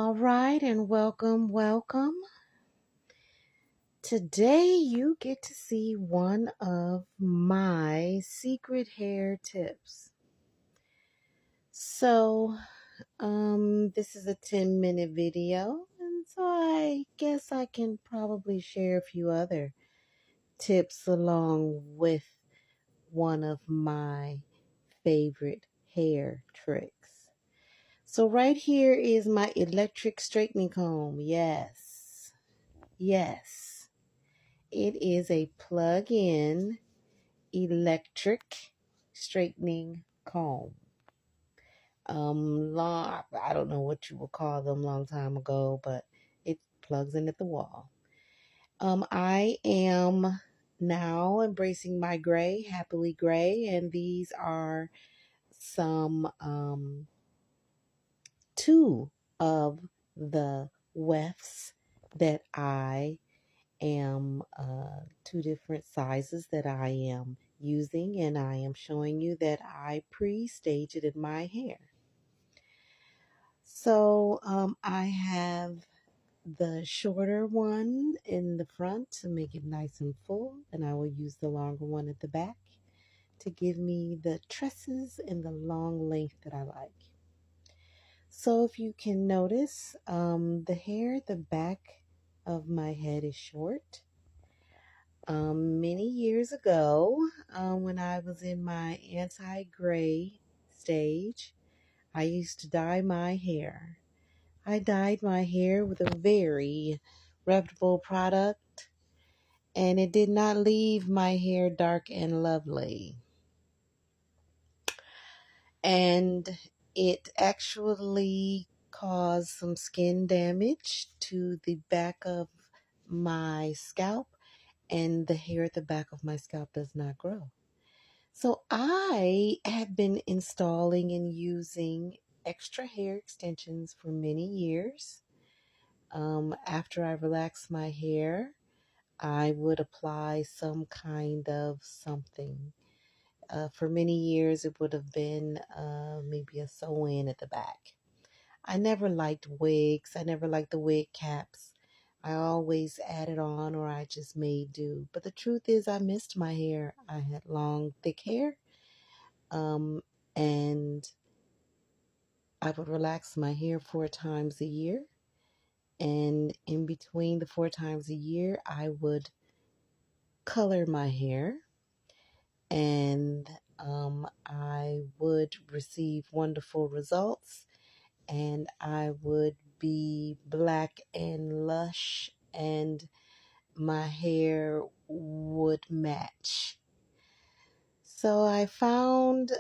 All right, and welcome. Today you get to see one of my secret hair tips. So, this is a 10-minute video, and so I guess I can probably share a few other tips along with one of my favorite hair tricks. So right here is my electric straightening comb. Yes. It is a plug-in electric straightening comb. I don't know what you would call them long time ago, but it plugs in at the wall. I am now embracing my gray, happily gray, and these are some two of the wefts that I am two different sizes that I am using, and I am showing you that I pre-stage it in my hair. So I have the shorter one in the front to make it nice and full, and I will use the longer one at the back to give me the tresses and the long length that I like. So if you can notice, the hair at the back of my head is short. Many years ago, when I was in my anti-gray stage, I used to dye my hair. I dyed my hair with a very reputable product, and it did not leave my hair dark and lovely. And it actually caused some skin damage to the back of my scalp, and the hair at the back of my scalp does not grow. So I have been installing and using extra hair extensions for many years. After I relax my hair, I would apply some kind of something. For many years, it would have been maybe a sew-in at the back. I never liked wigs. I never liked the wig caps. I always added on, or I just made do. But the truth is, I missed my hair. I had long, thick hair. And I would relax my hair 4 times a year. And in between the 4 times a year, I would color my hair. And I would receive wonderful results. And I would be black and lush, and my hair would match. So I found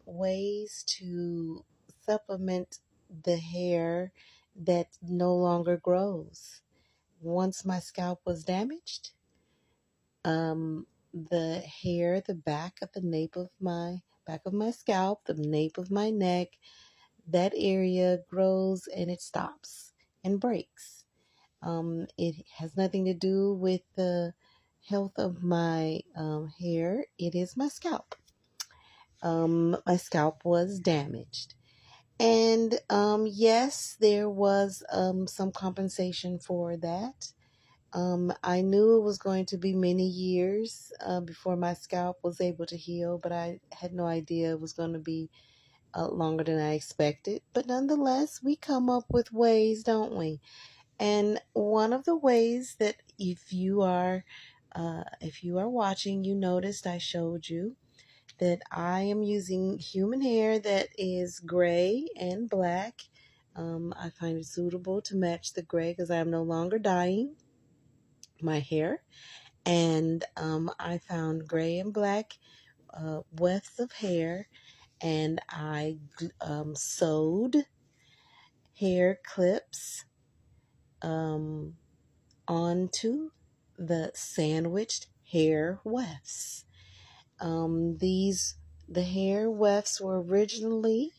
ways to supplement the hair that no longer grows. Once my scalp was damaged, the hair, the back of the nape of my scalp, the nape of my neck, that area grows and it stops and breaks. It has nothing to do with the health of my hair. It is my scalp. My scalp was damaged. And yes, there was some compensation for that. I knew it was going to be many years before my scalp was able to heal, but I had no idea it was going to be longer than I expected. But nonetheless, we come up with ways, don't we? And one of the ways that if you are watching, you noticed I showed you that I am using human hair that is gray and black. I find it suitable to match the gray because I am no longer dyeing my hair. And I found gray and black wefts of hair, and I sewed hair clips onto the sandwiched hair wefts. The hair wefts were originally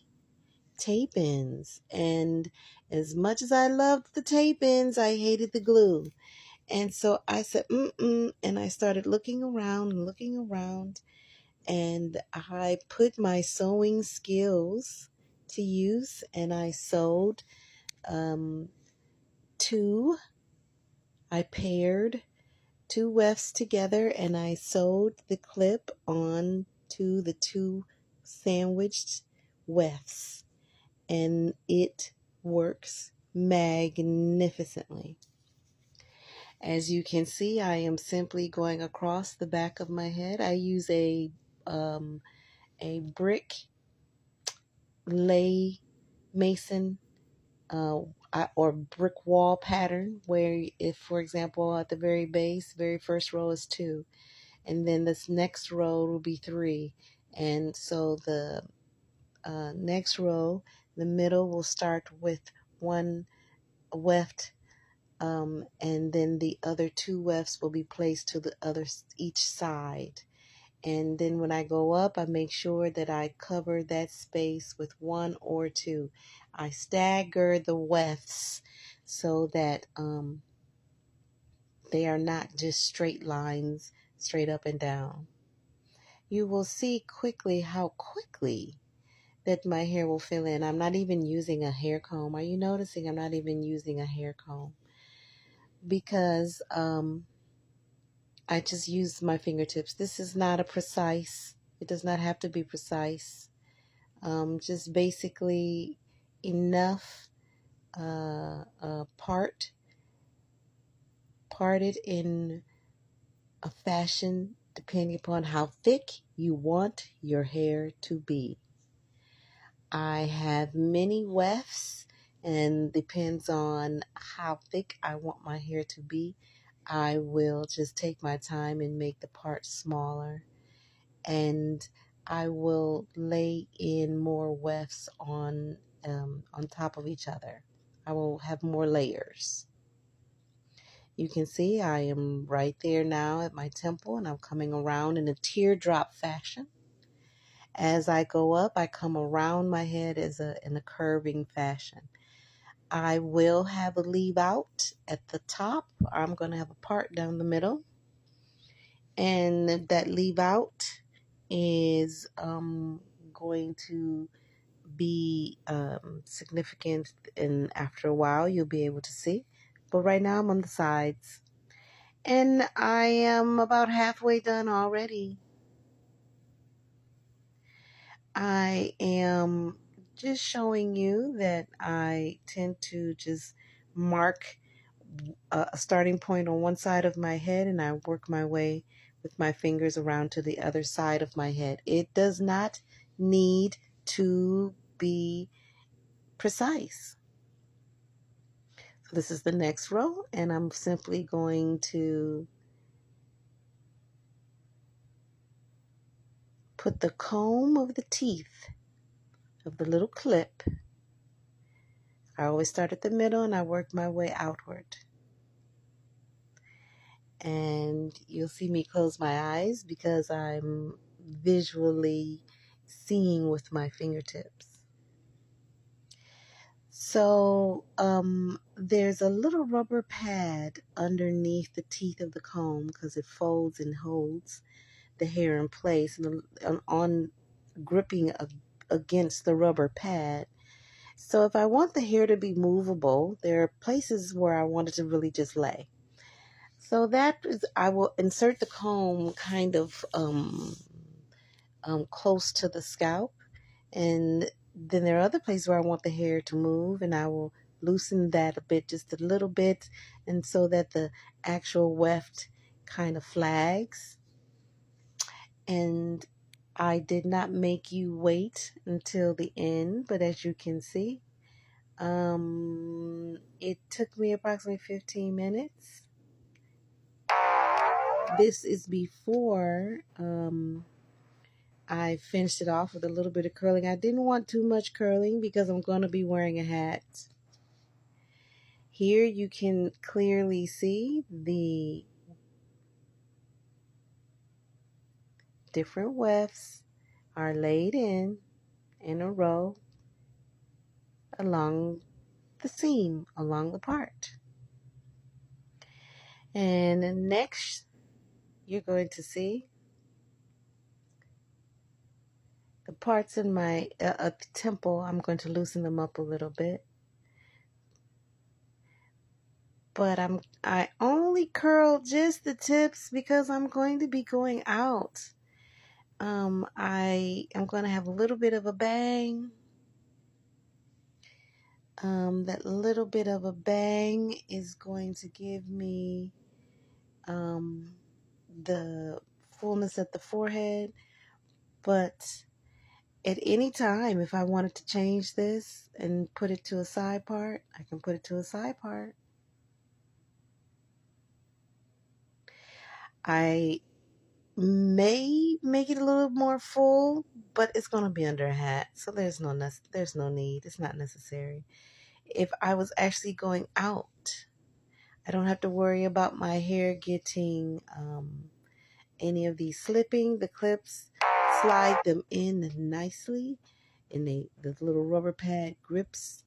tape-ins, and as much as I loved the tape-ins, I hated the glue. And so I said, and I started looking around, and I put my sewing skills to use, and I sewed um, two, I paired two wefts together and I sewed the clip on to the two sandwiched wefts, and it works magnificently. As you can see, I am simply going across the back of my head. I use um, a brick lay mason or brick wall pattern, where if, for example, at the very base, very first row is 2, and then this next row will be 3, and so the next row, the middle will start with 1 weft, and then the other 2 wefts will be placed to the other each side. And then when I go up, I make sure that I cover that space with 1 or 2. I stagger the wefts so that they are not just straight lines, straight up and down. You will see quickly how quickly that my hair will fill in. I'm not even using a hair comb. Are you noticing I'm not even using a hair comb? Because I just use my fingertips. This is not a precise, it does not have to be precise. Just basically enough parted in a fashion depending upon how thick you want your hair to be. I have many wefts, and depends on how thick I want my hair to be. I will just take my time and make the part smaller, and I will lay in more wefts on top of each other. I will have more layers. You can see I am right there now at my temple, and I'm coming around in a teardrop fashion. As I go up, I come around my head in a curving fashion. I will have a leave out at the top. I'm going to have a part down the middle, and that leave out is going to be significant, and after a while you'll be able to see. But right now I'm on the sides, and I am about halfway done already. I am just showing you that I tend to just mark a starting point on one side of my head, and I work my way with my fingers around to the other side of my head. It does not need to be precise. So this is the next row, and I'm simply going to put the comb of the teeth of the little clip. I always start at the middle and I work my way outward. And you'll see me close my eyes because I'm visually seeing with my fingertips. So there's a little rubber pad underneath the teeth of the comb because it folds and holds the hair in place, and on gripping against the rubber pad. So if I want the hair to be movable, there are places where I want it to really just lay. So that is, I will insert the comb kind of close to the scalp, and then there are other places where I want the hair to move, and I will loosen that a bit, just a little bit, and so that the actual weft kind of flags. And I did not make you wait until the end, but as you can see, it took me approximately 15 minutes. This is before I finished it off with a little bit of curling. I didn't want too much curling because I'm going to be wearing a hat. Here you can clearly see the different wefts are laid in a row along the seam, along the part. And next, you're going to see the parts in my temple. I'm going to loosen them up a little bit. But I only curl just the tips because I'm going to be going out. I am going to have a little bit of a bang. That little bit of a bang is going to give me the fullness at the forehead. But at any time, if I wanted to change this and put it to a side part, I can put it to a side part. I may make it a little more full, but it's going to be under a hat, so there's no need. It's not necessary. If I was actually going out, I don't have to worry about my hair getting any of these slipping. The clips slide them in nicely, and the little rubber pad grips